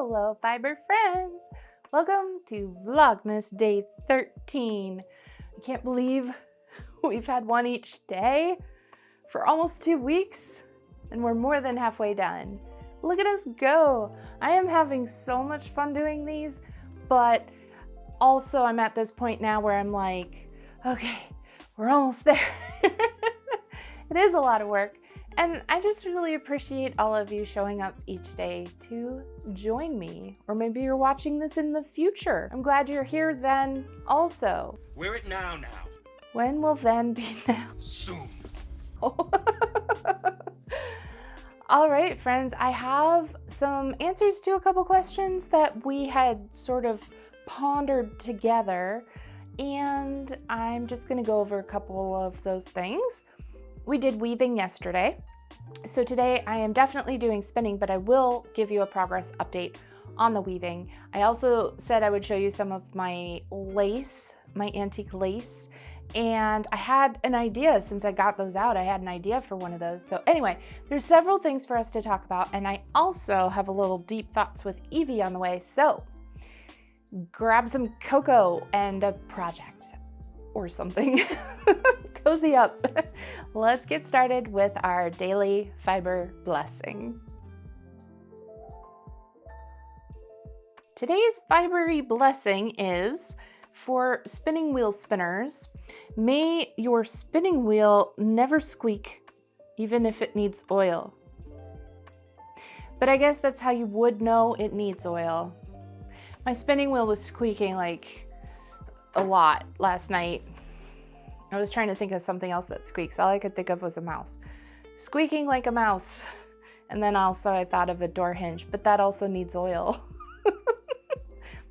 Hello, fiber friends. Welcome to Vlogmas day 13. I can't believe we've had one each day for almost 2 weeks, and we're more than halfway done. Look at us go. I am having so much fun doing these, but also I'm at this point now where I'm like, okay, we're almost there. It is a lot of work. And I just really appreciate all of you showing up each day to join me. Or maybe you're watching this in the future. I'm glad you're here then also. We're at now. When will then be now? Soon. All right, friends, I have some answers to a couple questions that we had sort of pondered together, and I'm just gonna go over a couple of those things. We did weaving yesterday. So today I am definitely doing spinning, but I will give you a progress update on the weaving. I also said I would show you some of my lace, my antique lace, and I had an idea since I got those out. I had an idea for one of those. So anyway, there's several things for us to talk about, and I also have a little deep thoughts with Evie on the way. So grab some cocoa and a project or something. Cozy up. Let's get started with our daily fiber blessing. Today's fibery blessing is for spinning wheel spinners. May your spinning wheel never squeak, even if it needs oil. But I guess that's how you would know it needs oil. My spinning wheel was squeaking like a lot last night. I was trying to think of something else that squeaks. All I could think of was a mouse. Squeaking like a mouse. And then also I thought of a door hinge, but that also needs oil.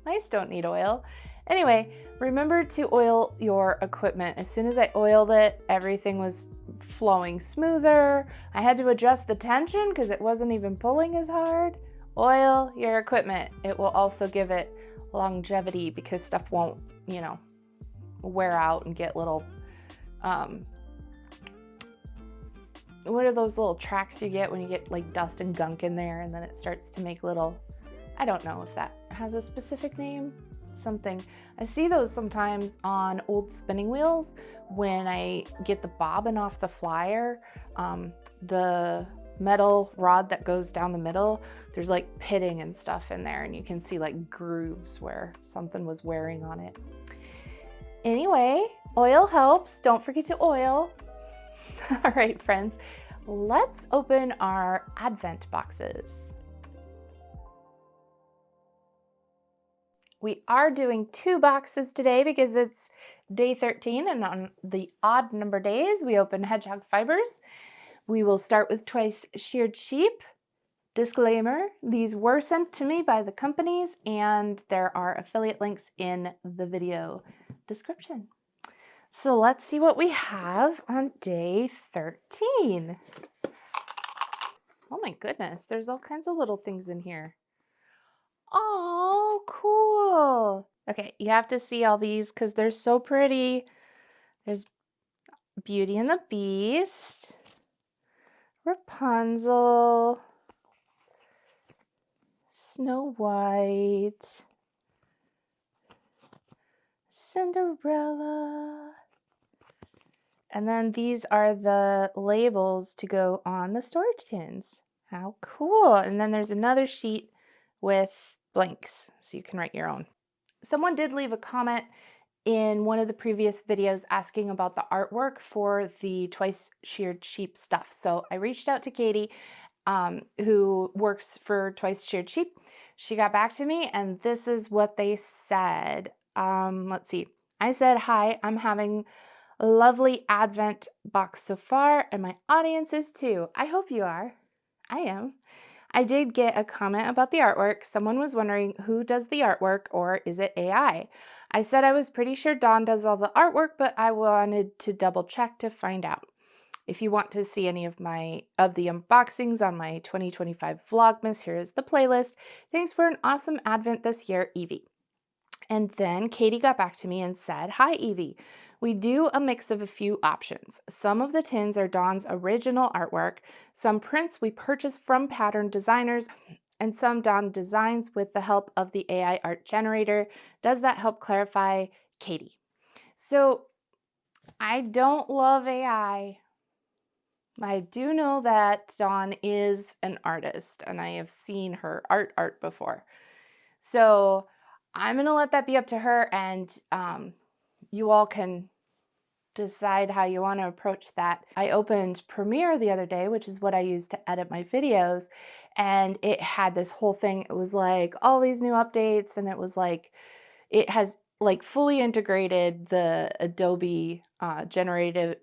Mice don't need oil. Anyway, remember to oil your equipment. As soon as I oiled it, everything was flowing smoother. I had to adjust the tension because it wasn't even pulling as hard. Oil your equipment. It will also give it longevity because stuff won't, wear out and get little what are those little tracks you get when you get like dust and gunk in there and then it starts to make little, I don't know if that has a specific name, something. I see those sometimes on old spinning wheels when I get the bobbin off the flyer, the metal rod that goes down the middle, there's like pitting and stuff in there and you can see like grooves where something was wearing on it. Anyway, oil helps. Don't forget to oil. All right, friends, let's open our Advent boxes. We are doing 2 boxes today because it's day 13, and on the odd number days, we open hedgehog fibers. We will start with twice sheared sheep. Disclaimer, these were sent to me by the companies, and there are affiliate links in the video description. So let's see what we have on day 13. Oh my goodness, there's all kinds of little things in here. Oh, cool. Okay, you have to see all these because they're so pretty. There's Beauty and the Beast, Rapunzel, Snow White, Cinderella. And then these are the labels to go on the storage tins. How cool. And then there's another sheet with blanks so you can write your own. Someone did leave a comment in one of the previous videos asking about the artwork for the twice sheared sheep stuff. So I reached out to Katie, who works for Twice Sheared Sheep. She got back to me and this is what they said. Let's see. I said, hi, I'm having a lovely Advent box so far, and my audience is too. I hope you are. I am. I did get a comment about the artwork. Someone was wondering who does the artwork or is it AI? I said I was pretty sure Dawn does all the artwork, but I wanted to double check to find out. If you want to see any of the unboxings on my 2025 Vlogmas, here is the playlist. Thanks for an awesome Advent this year, Evie. And then Katie got back to me and said, hi, Evie. We do a mix of a few options. Some of the tins are Dawn's original artwork. Some prints we purchased from pattern designers. and summed down designs with the help of the AI art generator. Does that help clarify, Katie? So I don't love AI. I do know that Dawn is an artist, and I have seen her art before. So I'm going to let that be up to her, and you all can decide how you want to approach that. I opened Premiere the other day, which is what I use to edit my videos, and it had this whole thing. It was like all these new updates, and it was like it has like fully integrated the Adobe generative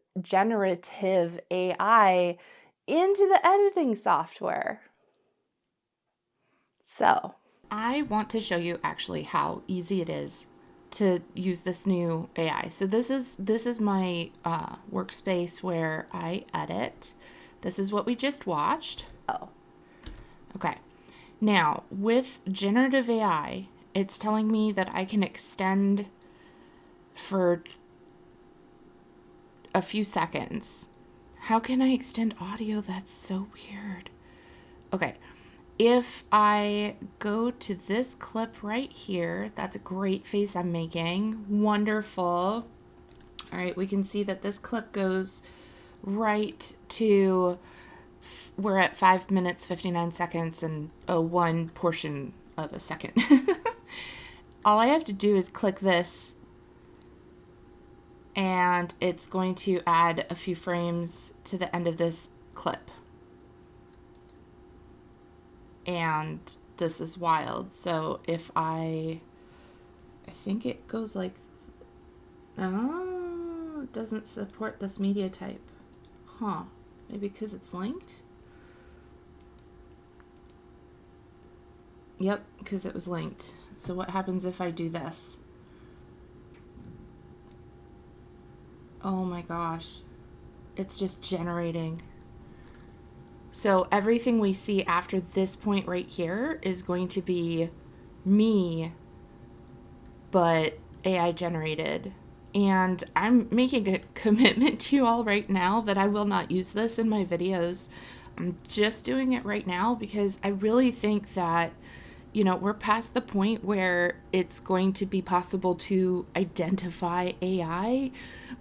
AI into the editing software. So I want to show you actually how easy it is to use this new AI. So this is my workspace where I edit. This is what we just watched. Oh, okay. Now with generative AI, it's telling me that I can extend for a few seconds. How can I extend audio? That's so weird. Okay. If I go to this clip right here, that's a great face I'm making. Wonderful. All right, we can see that this clip goes right to, we're at 5 minutes, 59 seconds, and one portion of a second. All I have to do is click this, and it's going to add a few frames to the end of this clip. And this is wild. So if I think it goes like, oh, it doesn't support this media type. Huh, maybe because it's linked? Yep, because it was linked. So what happens if I do this? Oh my gosh, it's just generating. So everything we see after this point right here is going to be me, but AI generated. And I'm making a commitment to you all right now that I will not use this in my videos. I'm just doing it right now because I really think that, you know, we're past the point where it's going to be possible to identify AI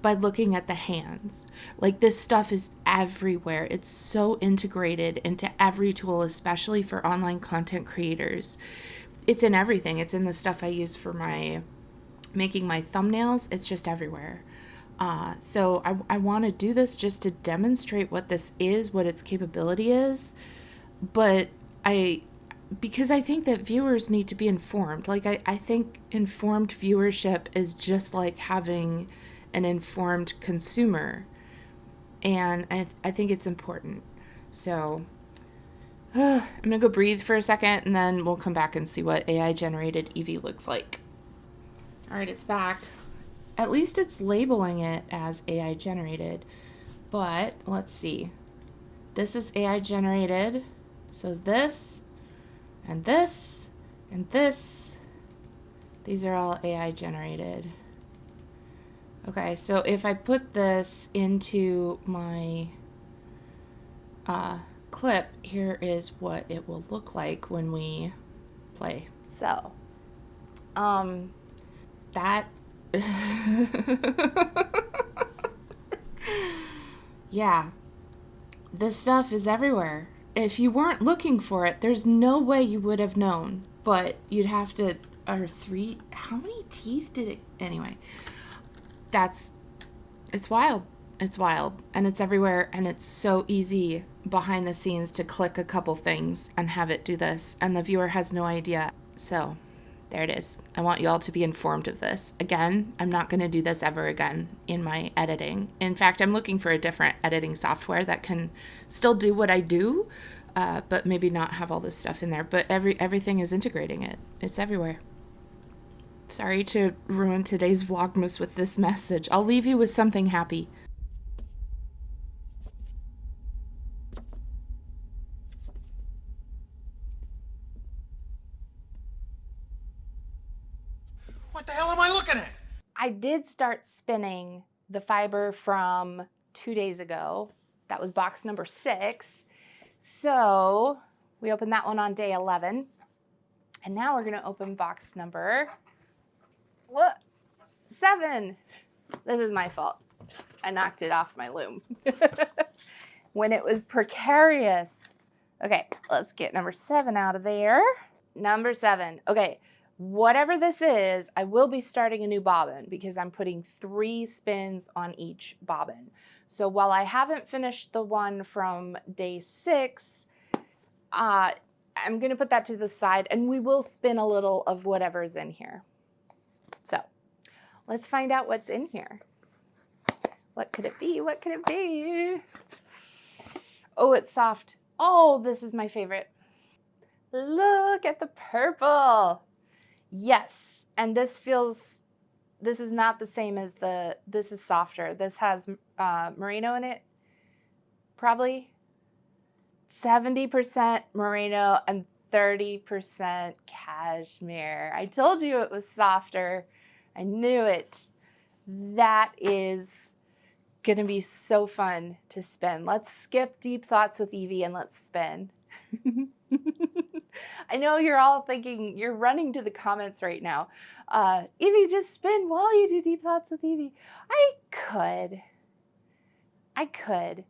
by looking at the hands. Like, this stuff is everywhere. It's so integrated into every tool, especially for online content creators. It's in everything. It's in the stuff I use for making my thumbnails. It's just everywhere. So I want to do this just to demonstrate what this is, what its capability is. But because I think that viewers need to be informed. Like, I think informed viewership is just like having an informed consumer. And I think it's important. So I'm going to go breathe for a second, and then we'll come back and see what AI-generated Evie looks like. All right, it's back. At least it's labeling it as AI-generated. But let's see. This is AI-generated. So is this. And this, and this, these are all AI generated. Okay, so if I put this into my clip, here is what it will look like when we play. So, that, yeah, this stuff is everywhere. If you weren't looking for it, there's no way you would have known, but you'd have to, or three, how many teeth did it, anyway, it's wild. It's wild, and it's everywhere, and it's so easy behind the scenes to click a couple things and have it do this, and the viewer has no idea. So there it is. I want you all to be informed of this. Again, I'm not going to do this ever again in my editing. In fact, I'm looking for a different editing software that can still do what I do, but maybe not have all this stuff in there. But everything is integrating it. It's everywhere. Sorry to ruin today's Vlogmas with this message. I'll leave you with something happy. What the hell am I looking at? I did start spinning the fiber from 2 days ago. That was box number 6. So We opened that one on day 11. And now we're gonna open box number 7. This is my fault. I knocked it off my loom when it was precarious. Okay, let's get number 7 out of there. Number 7. Okay, whatever this is, I will be starting a new bobbin because I'm putting 3 spins on each bobbin. So while I haven't finished the one from day 6, I'm gonna put that to the side and we will spin a little of whatever's in here. So let's find out what's in here. What could it be? What could it be? Oh, it's soft. Oh, this is my favorite. Look at the purple. Yes, and this is not the same as this is softer. This has merino in it, probably 70% merino and 30% cashmere. I told you it was softer. I knew it. That is gonna be so fun to spin. Let's skip deep thoughts with Evie and let's spin. I know you're all thinking, you're running to the comments right now. Evie, just spin while you do deep thoughts with Evie. I could,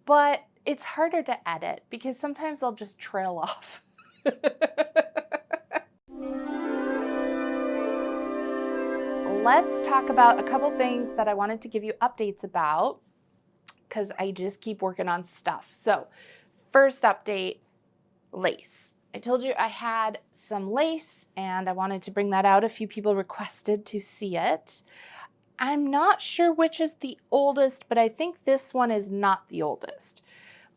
but it's harder to edit because sometimes I'll just trail off. Let's talk about a couple things that I wanted to give you updates about because I just keep working on stuff. So first update, lace. I told you I had some lace and I wanted to bring that out. A few people requested to see it. I'm not sure which is the oldest, but I think this one is not the oldest.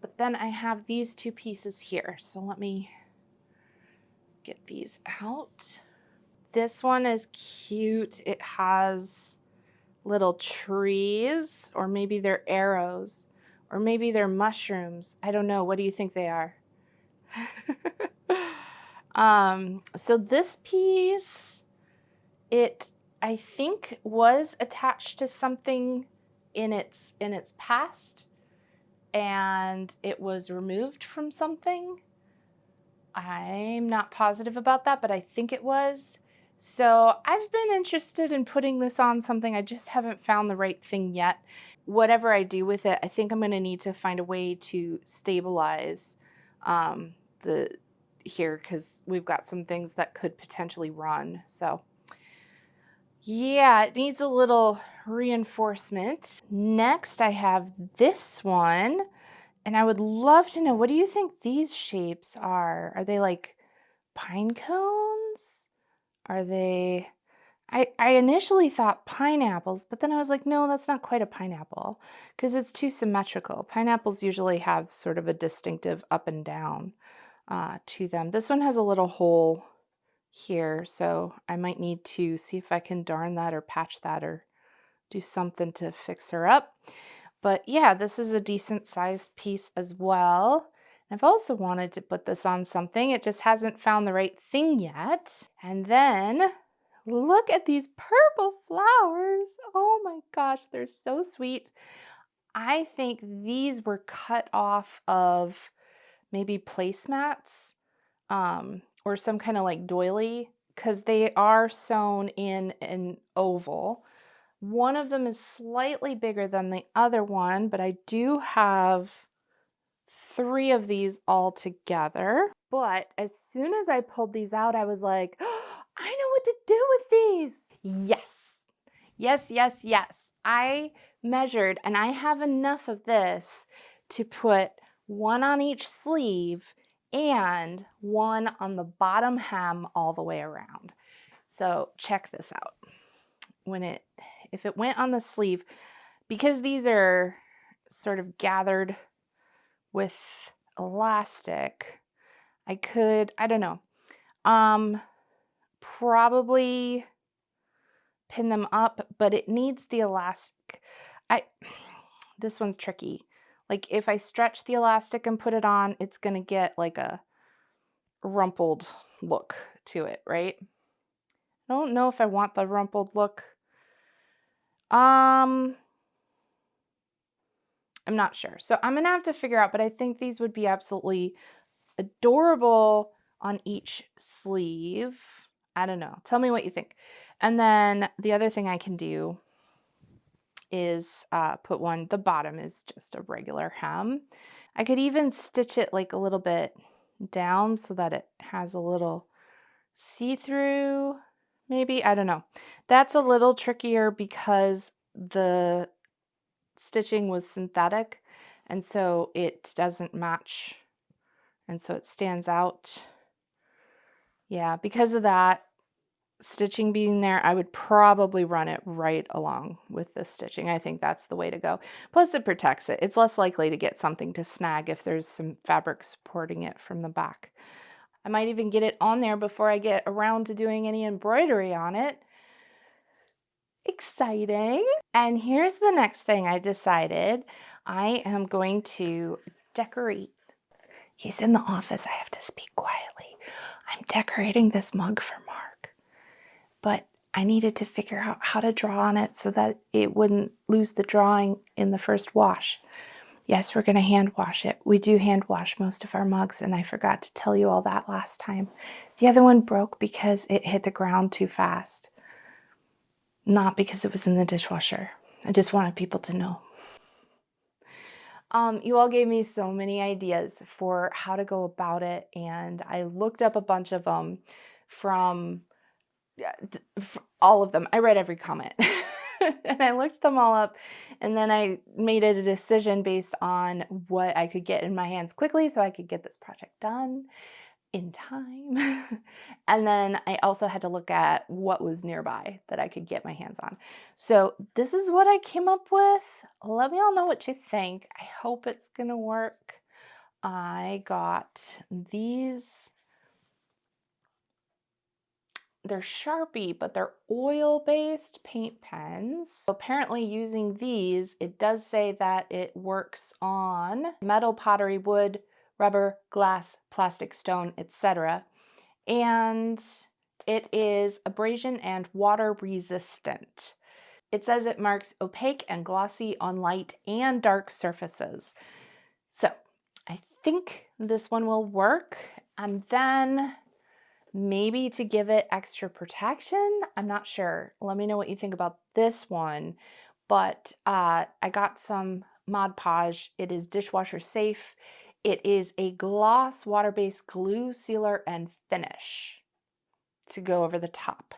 But then I have these 2 pieces here. So let me get these out. This one is cute. It has little trees, or maybe they're arrows, or maybe they're mushrooms. I don't know. What do you think they are? So this piece, I think was attached to something in its past, and it was removed from something. I'm not positive about that, but I think it was. So I've been interested in putting this on something. I just haven't found the right thing yet. Whatever I do with it, I think I'm going to need to find a way to stabilize the here because we've got some things that could potentially run. So yeah, it needs a little reinforcement. Next, I have this one. And I would love to know, what do you think these shapes are? Are they like pine cones? Are they, I initially thought pineapples, but then I was like, no, that's not quite a pineapple because it's too symmetrical. Pineapples usually have sort of a distinctive up and down to them. This one has a little hole here, so I might need to see if I can darn that or patch that or do something to fix her up. But yeah, this is a decent sized piece as well. I've also wanted to put this on something. It just hasn't found the right thing yet. And then look at these purple flowers. Oh my gosh, they're so sweet. I think these were cut off of maybe placemats or some kind of like doily because they are sewn in an oval. One of them is slightly bigger than the other one, but I do have 3 of these all together. But as soon as I pulled these out, I was like, oh, I know what to do with these. Yes, yes, yes, yes. I measured and I have enough of this to put one on each sleeve and one on the bottom hem all the way around. So check this out. If it went on the sleeve, because these are sort of gathered with elastic, I could, I don't know, probably pin them up, but it needs the elastic. This one's tricky. Like if I stretch the elastic and put it on, it's gonna get like a rumpled look to it, right? I don't know if I want the rumpled look. I'm not sure. So I'm gonna have to figure out, but I think these would be absolutely adorable on each sleeve. I don't know. Tell me what you think. And then the other thing I can do is put one, the bottom is just a regular hem. I could even stitch it like a little bit down so that it has a little see-through, maybe, I don't know. That's a little trickier because the stitching was synthetic, and so it doesn't match, and so it stands out. Yeah, because of that, stitching being there, I would probably run it right along with the stitching. I think that's the way to go. Plus it protects it. It's less likely to get something to snag if there's some fabric supporting it from the back. I might even get it on there before I get around to doing any embroidery on it. Exciting. And here's the next thing I decided. I am going to decorate. He's in the office. I have to speak quietly. I'm decorating this mug for Mark, but I needed to figure out how to draw on it so that it wouldn't lose the drawing in the first wash. Yes, we're going to hand wash it. We do hand wash most of our mugs, and I forgot to tell you all that last time. The other one broke because it hit the ground too fast, not because it was in the dishwasher. I just wanted people to know. You all gave me so many ideas for how to go about it, and I looked up a bunch of them from all of them. I read every comment. And I looked them all up, and then I made a decision based on what I could get in my hands quickly so I could get this project done in time. And then I also had to look at what was nearby that I could get my hands on. So this is what I came up with. Let me all know what you think. I hope it's gonna work. I got these. They're Sharpie, but they're oil-based paint pens. Apparently using these, it does say that it works on metal, pottery, wood, rubber, glass, plastic, stone, etc. And it is abrasion and water resistant. It says it marks opaque and glossy on light and dark surfaces. So I think this one will work. And then maybe to give it extra protection, I'm not sure. Let me know what you think about this one. But I got some Mod Podge. It is dishwasher safe. It is a gloss water-based glue, sealer, and finish to go over the top.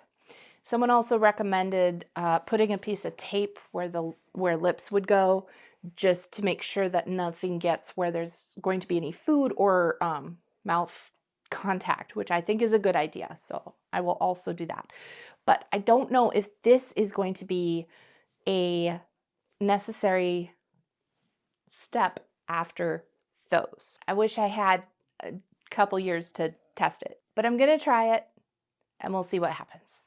Someone also recommended putting a piece of tape where lips would go, just to make sure that nothing gets where there's going to be any food or mouth contact, which I think is a good idea. So I will also do that. But I don't know if this is going to be a necessary step after those. I wish I had a couple years to test it, but I'm going to try it and we'll see what happens.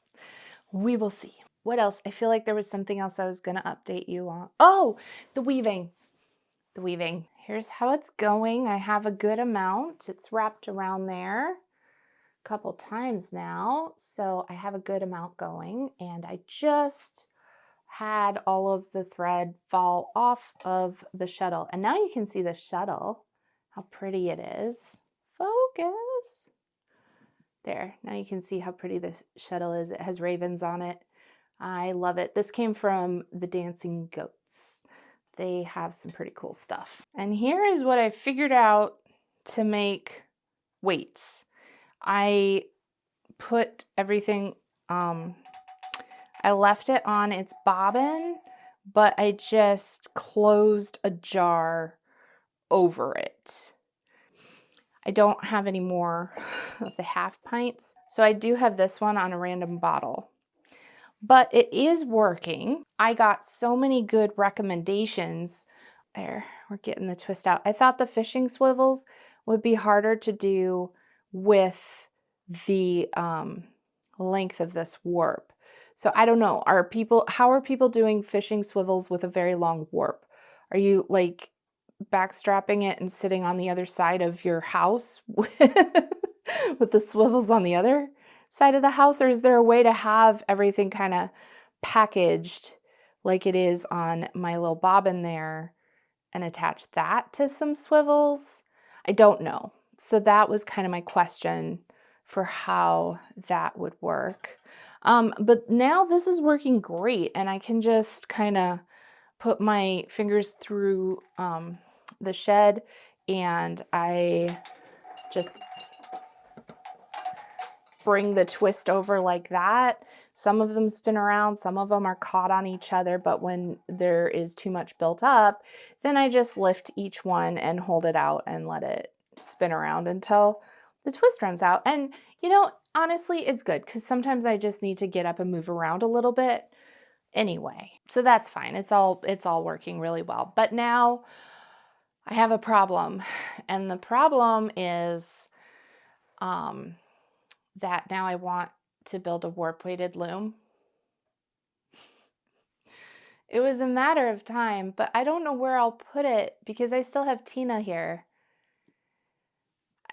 We will see. What else? I feel like there was something else I was going to update you on. Oh, the weaving. The weaving. Here's how it's going. I have a good amount. It's wrapped around there a couple times now. So I have a good amount going, and I just had all of the thread fall off of the shuttle. And now you can see the shuttle, how pretty it is. Focus. There, now you can see how pretty this shuttle is. It has ravens on it. I love it. This came from the Dancing Goats. They have some pretty cool stuff. And here is what I figured out to make weights. I put everything, I left it on its bobbin, but I just closed a jar over it. I don't have any more of the half pints, so I do have this one on a random bottle. But it is working. I got so many good recommendations. There, we're getting the twist out. I thought the fishing swivels would be harder to do with the length of this warp. So I don't know, how are people doing fishing swivels with a very long warp? Are you like backstrapping it and sitting on the other side of your house with the swivels on the other side of the house? Or is there a way to have everything kind of packaged like it is on my little bobbin there and attach that to some swivels? I don't know. So that was kind of my question for how that would work. But now this is working great, and I can just kind of put my fingers through the shed, and I just bring the twist over like that. Some of them spin around, some of them are caught on each other, but when there is too much built up, then I just lift each one and hold it out and let it spin around until the twist runs out. And honestly, it's good because sometimes I just need to get up and move around a little bit anyway. So that's fine. It's all working really well. But now I have a problem. And the problem is that now I want to build a warp weighted loom. It was a matter of time, but I don't know where I'll put it because I still have Tina here.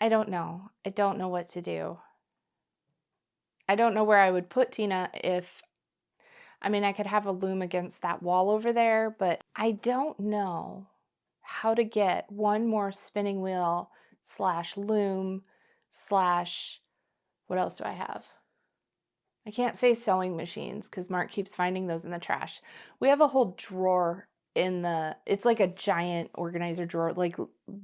I don't know. I don't know what to do. I don't know where I would put Tina I could have a loom against that wall over there, but I don't know how to get one more spinning wheel slash loom slash, what else do I have? I can't say sewing machines because Mark keeps finding those in the trash. We have a whole drawer it's like a giant organizer drawer, like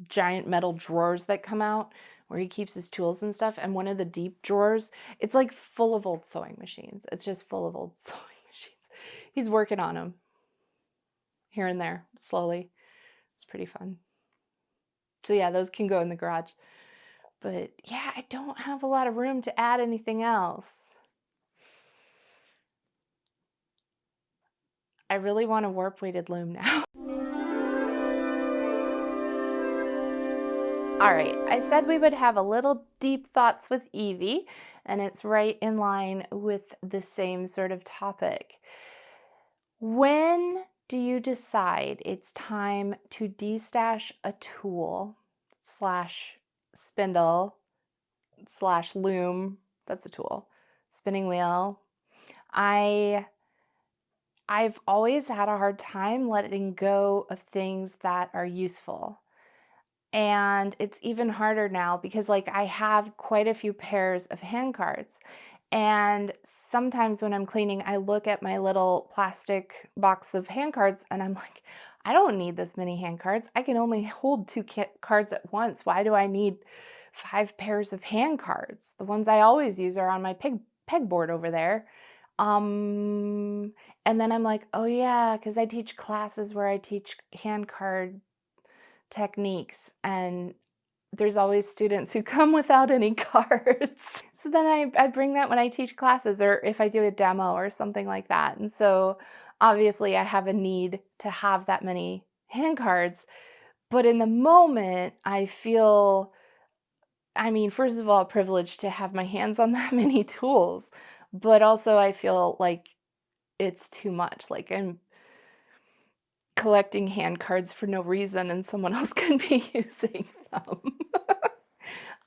giant metal drawers that come out where he keeps his tools and stuff. And one of the deep drawers, it's like full of old sewing machines. It's just full of old sewing machines. He's working on them here and there slowly. It's pretty fun. So yeah, those can go in the garage. But yeah, I don't have a lot of room to add anything else. I really want a warp weighted loom now. All right, I said we would have a little deep thoughts with Evie, and it's right in line with the same sort of topic. When do you decide it's time to destash a tool slash spindle slash loom? That's a tool. Spinning wheel. I've always had a hard time letting go of things that are useful. And it's even harder now because I have quite a few pairs of hand cards. And sometimes when I'm cleaning, I look at my little plastic box of hand cards and I'm like, I don't need this many hand cards. I can only hold two cards at once. Why do I need 5 pairs of hand cards? The ones I always use are on my pegboard over there. And then I'm like, oh yeah, because I teach classes where I teach hand card techniques, and there's always students who come without any cards. So then I bring that when I teach classes or if I do a demo or something like that. And so obviously I have a need to have that many hand cards. But in the moment, I feel, first of all, privileged to have my hands on that many tools. But also I feel like it's too much. Like I'm collecting hand cards for no reason and someone else can be using them.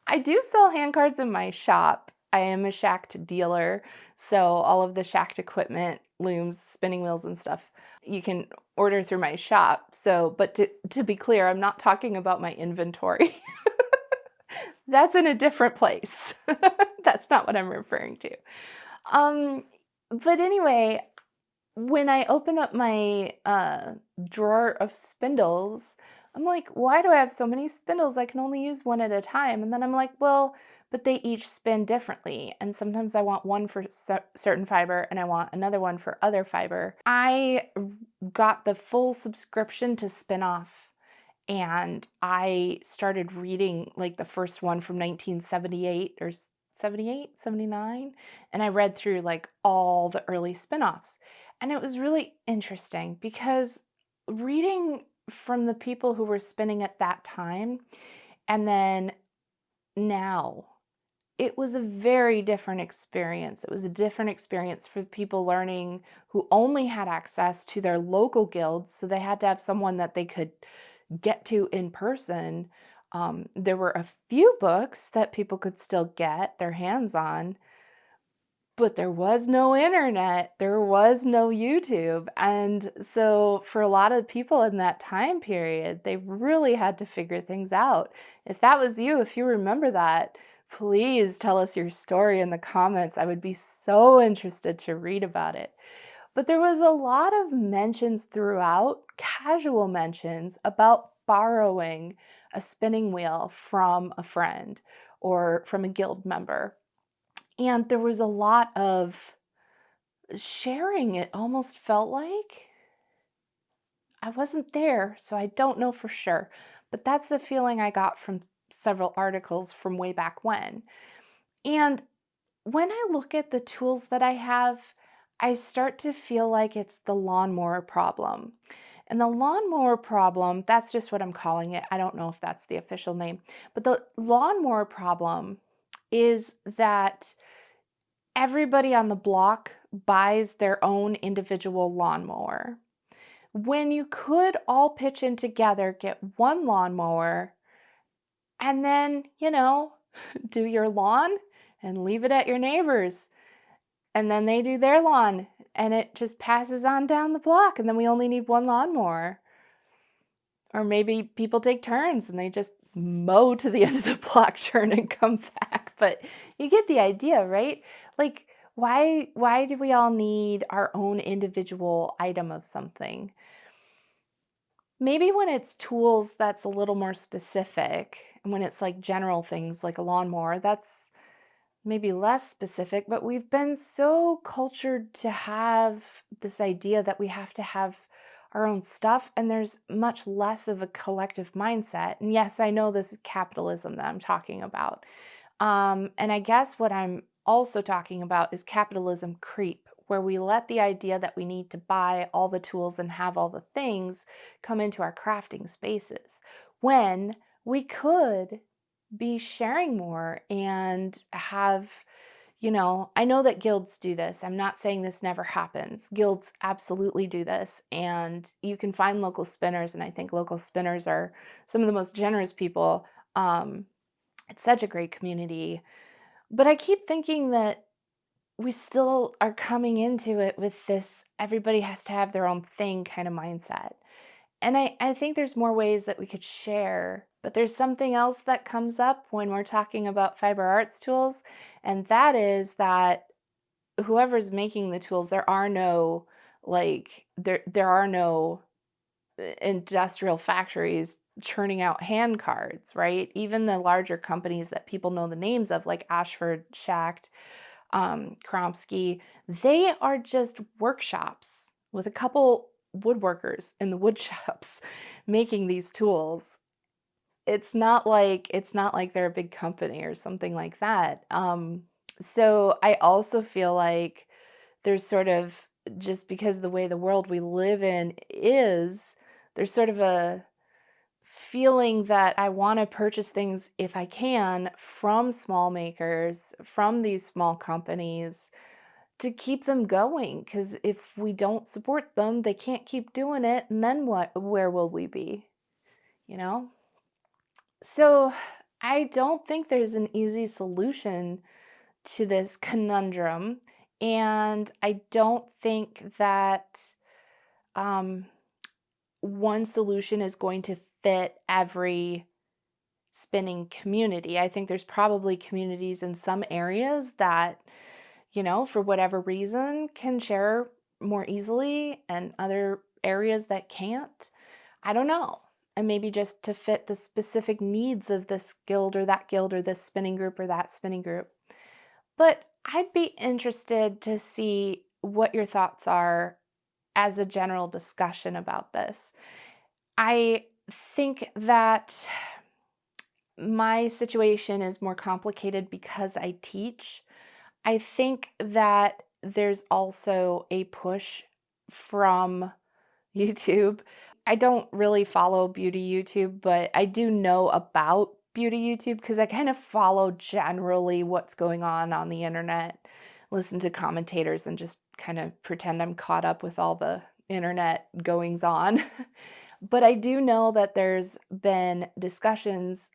I do sell hand cards in my shop. I am a Shacked dealer, so all of the Shacked equipment, looms, spinning wheels and stuff, you can order through my shop. So, but to be clear, I'm not talking about my inventory. That's in a different place. That's not what I'm referring to. Um, but anyway, when I open up my drawer of spindles, I'm like, why do I have so many spindles? I can only use one at a time. And then I'm like, well, but they each spin differently. And sometimes I want one for certain fiber and I want another one for other fiber. I got the full subscription to Spin Off, and I started reading like the first one from 1978 or 78, 79, and I read through like all the early spin-offs. And it was really interesting because reading from the people who were spinning at that time and then now, it was a very different experience. It was a different experience for people learning who only had access to their local guilds, so they had to have someone that they could get to in person. There were a few books that people could still get their hands on, But there was no internet, there was no YouTube, and so for a lot of people in that time period, they really had to figure things out. If that was you, if you remember that, please tell us your story in the comments. I would be so interested to read about it. But there was a lot of mentions throughout, casual mentions about borrowing a spinning wheel from a friend or from a guild member. And there was a lot of sharing, it almost felt like. I wasn't there, so I don't know for sure, but that's the feeling I got from several articles from way back when. And when I look at the tools that I have, I start to feel like it's the lawnmower problem. And the lawnmower problem, that's just what I'm calling it. I don't know if that's the official name, but the lawnmower problem is that everybody on the block buys their own individual lawnmower. When you could all pitch in together, get one lawnmower, and then, do your lawn and leave it at your neighbor's. And then they do their lawn and it just passes on down the block. And then we only need one lawnmower. Or maybe people take turns and they just mow to the end of the block, turn and come back. But you get the idea, right? Like, why do we all need our own individual item of something? Maybe when it's tools that's a little more specific, and when it's like general things like a lawnmower, that's maybe less specific, but we've been so cultured to have this idea that we have to have our own stuff, and there's much less of a collective mindset. And yes, I know this is capitalism that I'm talking about. And I guess what I'm also talking about is capitalism creep, where we let the idea that we need to buy all the tools and have all the things come into our crafting spaces when we could be sharing more and have, I know that guilds do this. I'm not saying this never happens. Guilds absolutely do this. And you can find local spinners. And I think local spinners are some of the most generous people. It's such a great community. But I keep thinking that we still are coming into it with this everybody has to have their own thing kind of mindset. And I think there's more ways that we could share, but there's something else that comes up when we're talking about fiber arts tools, and that is that whoever's making the tools, there are no industrial factories churning out hand cards, right? Even the larger companies that people know the names of, like Ashford, Schacht, Kromsky, they are just workshops with a couple woodworkers in the wood shops making these tools. It's not like they're a big company or something like that. So I also feel like there's sort of, just because the way the world we live in is, there's sort of a feeling that I want to purchase things if I can from small makers, from these small companies to keep them going. Because if we don't support them, they can't keep doing it. And then what? Where will we be? You know? So I don't think there's an easy solution to this conundrum. And I don't think that um, one solution is going to fit every spinning community. I think there's probably communities in some areas that, for whatever reason, can share more easily and other areas that can't. I don't know. And maybe just to fit the specific needs of this guild or this spinning group or that spinning group. But I'd be interested to see what your thoughts are as a general discussion about this. I think that my situation is more complicated because I teach. I think that there's also a push from YouTube. I don't really follow beauty YouTube, but I do know about beauty YouTube because I kind of follow generally what's going on the internet, listen to commentators, and just kind of pretend I'm caught up with all the internet goings on. But I do know that there's been discussions,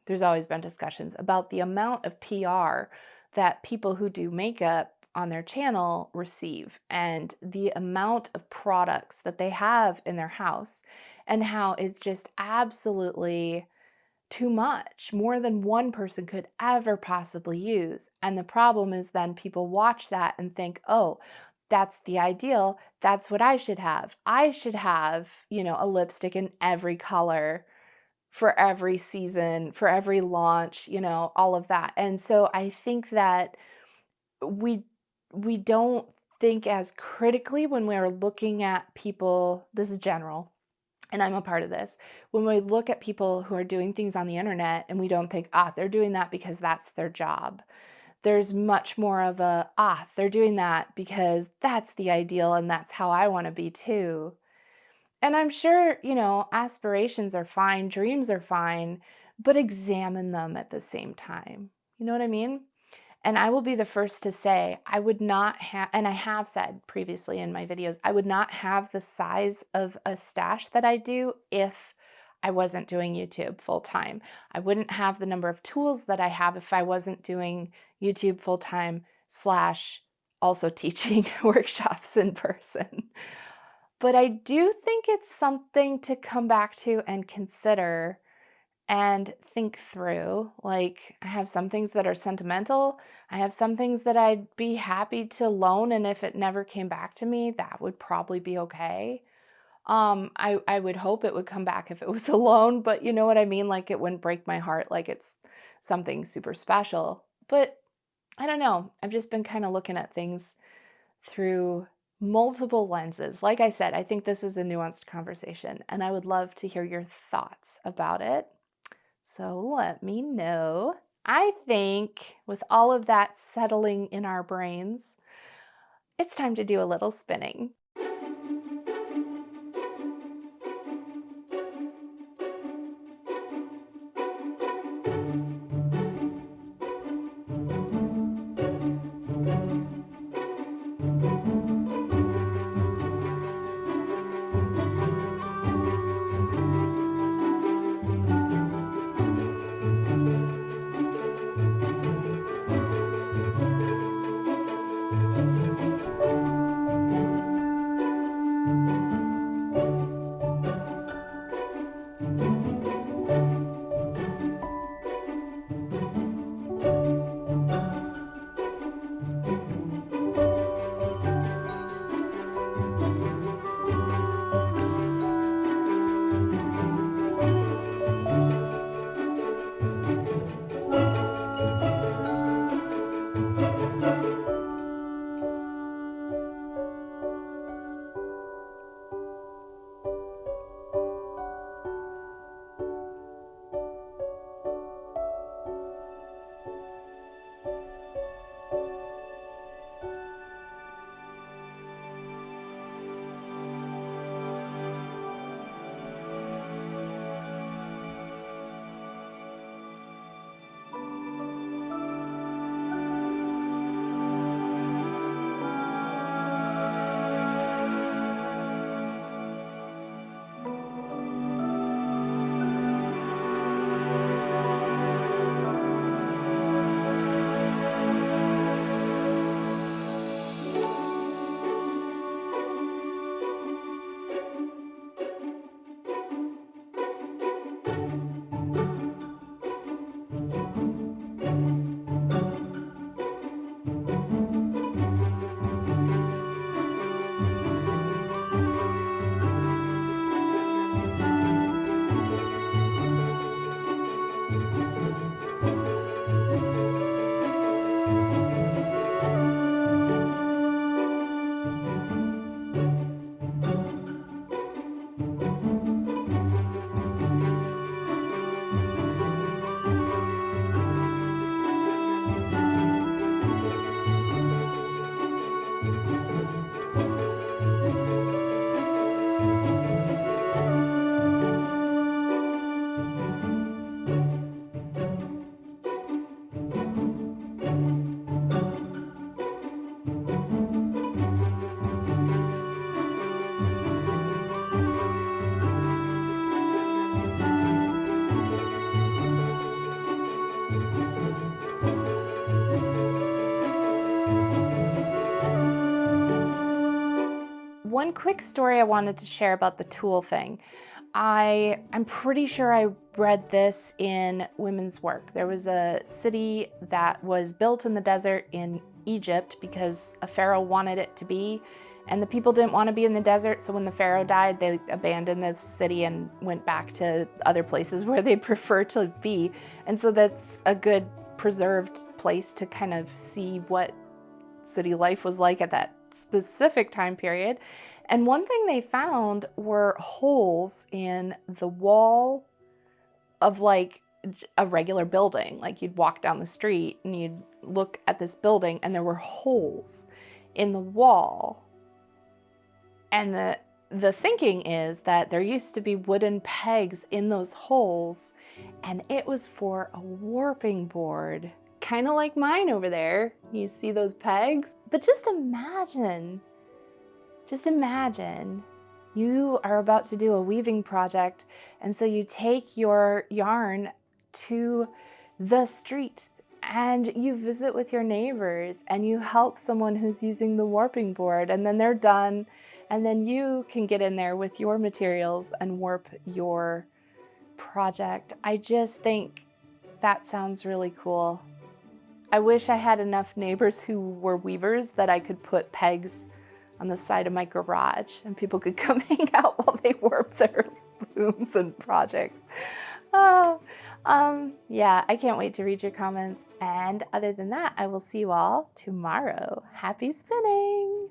there's always been discussions about the amount of PR that people who do makeup on their channel receive, and the amount of products that they have in their house, and how it's just absolutely too much, more than one person could ever possibly use. And the problem is then people watch that and think, oh, that's the ideal. That's what I should have. I should have, a lipstick in every color for every season, for every launch, all of that. And so I think that we we don't think as critically when we're looking at people. This is general, and I'm a part of this. When we look at people who are doing things on the internet and we don't think, they're doing that because that's their job. There's much more of a, they're doing that because that's the ideal and that's how I want to be too. And I'm sure, aspirations are fine, dreams are fine, but examine them at the same time. You know what I mean? And I will be the first to say, I would not have, and I have said previously in my videos, I would not have the size of a stash that I do if I wasn't doing YouTube full time. I wouldn't have the number of tools that I have if I wasn't doing YouTube full time slash also teaching workshops in person. But I do think it's something to come back to and consider and think through. Like, I have some things that are sentimental. I have some things that I'd be happy to loan, and if it never came back to me, that would probably be okay. I would hope it would come back if it was a loan, but you know what I mean? Like, it wouldn't break my heart like it's something super special. But I don't know. I've just been kind of looking at things through multiple lenses. Like I said, I think this is a nuanced conversation, and I would love to hear your thoughts about it. So let me know. I think with all of that settling in our brains, it's time to do a little spinning. one quick story I wanted to share about the tool thing. I'm pretty sure I read this in Women's Work. There was a city that was built in the desert in Egypt because a pharaoh wanted it to be, and the people didn't want to be in the desert, so when the pharaoh died, they abandoned the city and went back to other places where they prefer to be. And so that's a good preserved place to kind of see what city life was like at that specific time period. And one thing they found were holes in the wall of like a regular building. Like you'd walk down the street and you'd look at this building and there were holes in the wall. And the thinking is that there used to be wooden pegs in those holes, and it was for a warping board. Kind of like mine over there. You see those pegs? But just imagine you are about to do a weaving project, and so you take your yarn to the street and you visit with your neighbors and you help someone who's using the warping board, and then they're done, and then you can get in there with your materials and warp your project. I just think that sounds really cool. I wish I had enough neighbors who were weavers that I could put pegs on the side of my garage and people could come hang out while they warp their looms and projects. Oh, yeah, I can't wait to read your comments. And other than that, I will see you all tomorrow. Happy spinning!